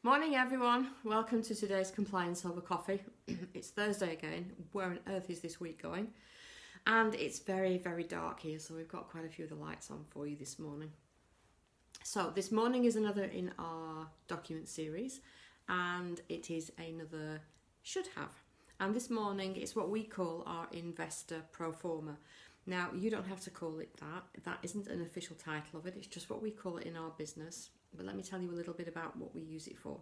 Morning everyone, welcome to today's Compliance Over Coffee. It's Thursday again. Where on earth is this week going? And it's very, very dark here, so we've got quite a few of the lights on for you this morning. So this morning is another in our document series, and it is another should have. And this morning it's what we call our investor Proforma. Now, you don't have to call it that. That isn't an official title of it. It's just what we call it in our business. But let me tell you a little bit about what we use it for.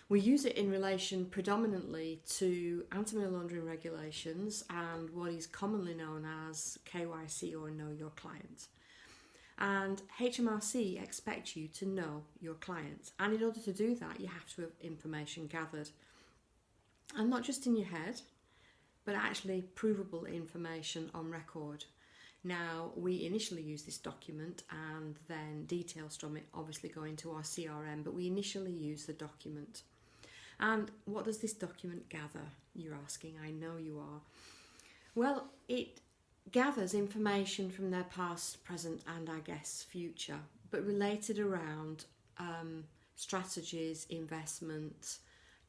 We use it in relation predominantly to anti-money laundering regulations and what is commonly known as KYC, or Know Your Client. And HMRC expect you to know your client. And in order to do that, you have to have information gathered. And not just in your head, but actually provable information on record. Now, we initially use this document and then details from it obviously go into our CRM, but we initially use the document. And what does this document gather, you're asking? I know you are. Well, it gathers information from their past, present, and I guess future, but related around strategies, investment,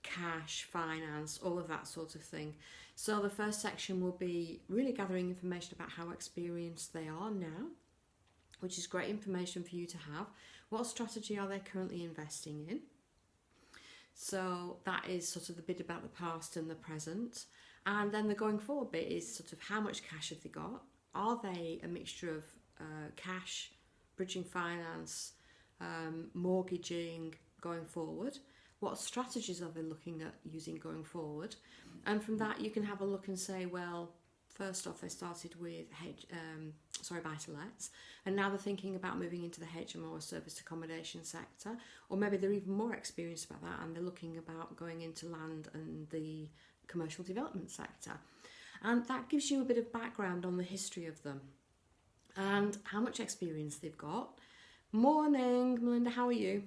cash, finance, all of that sort of thing. So the first section will be really gathering information about how experienced they are now, which is great information for you to have. What strategy are they currently investing in? So that is sort of the bit about the past and the present. And then the going forward bit is sort of how much cash have they got? Are they a mixture of cash, bridging finance, mortgaging going forward? What strategies are they looking at using going forward? And from that you can have a look and say, well, first off they started with buy-to-lets, and now they're thinking about moving into the HMO or serviced accommodation sector, or maybe they're even more experienced about that and they're looking about going into land and the commercial development sector. And that gives you a bit of background on the history of them and how much experience they've got. Morning, Melinda, how are you?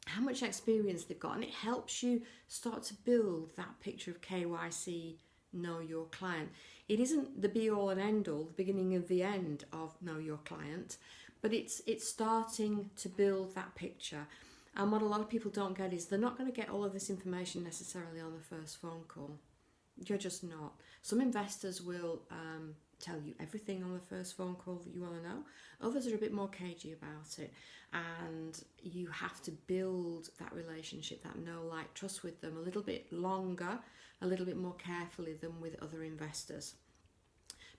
How much experience they've got, and it helps you start to build that picture of KYC, Know Your Client. It isn't the be all and end all, the beginning of the end of Know Your Client, but it's starting to build that picture. And what a lot of people don't get is they're not going to get all of this information necessarily on the first phone call. You're just not. Some investors will tell you everything on the first phone call that you want to know. Others are a bit more cagey about it, and you have to build that relationship, that know, like, trust with them a little bit longer, a little bit more carefully than with other investors.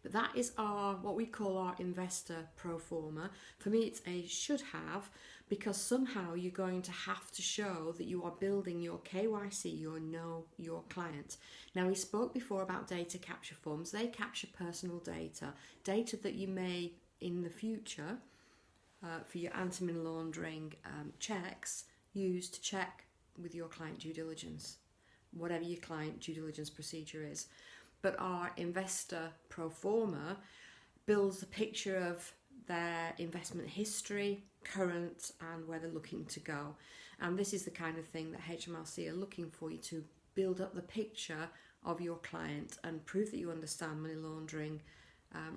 But that is what we call our investor Proforma. For me, it's a should have, because somehow you're going to have to show that you are building your KYC, your Know Your Client. Now, we spoke before about data capture forms. They capture personal data that you may in the future for your anti-money laundering checks use to check with your client due diligence, whatever your client due diligence procedure is. But our investor Proforma builds a picture of their investment history, current, and where they're looking to go. And this is the kind of thing that HMRC are looking for you to build up the picture of your client and prove that you understand money laundering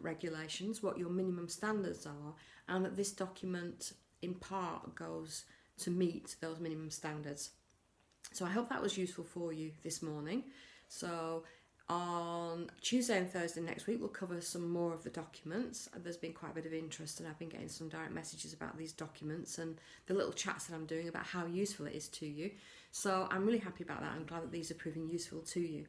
regulations, what your minimum standards are, and that this document in part goes to meet those minimum standards. So I hope that was useful for you this morning. So on Tuesday and Thursday next week, we'll cover some more of the documents. There's been quite a bit of interest, and I've been getting some direct messages about these documents and the little chats that I'm doing about how useful it is to you. So I'm really happy about that. I'm glad that these are proving useful to you.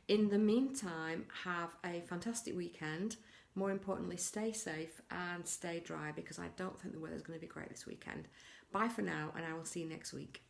In the meantime, have a fantastic weekend. More importantly, stay safe and stay dry, because I don't think the weather's going to be great this weekend. Bye for now, and I will see you next week.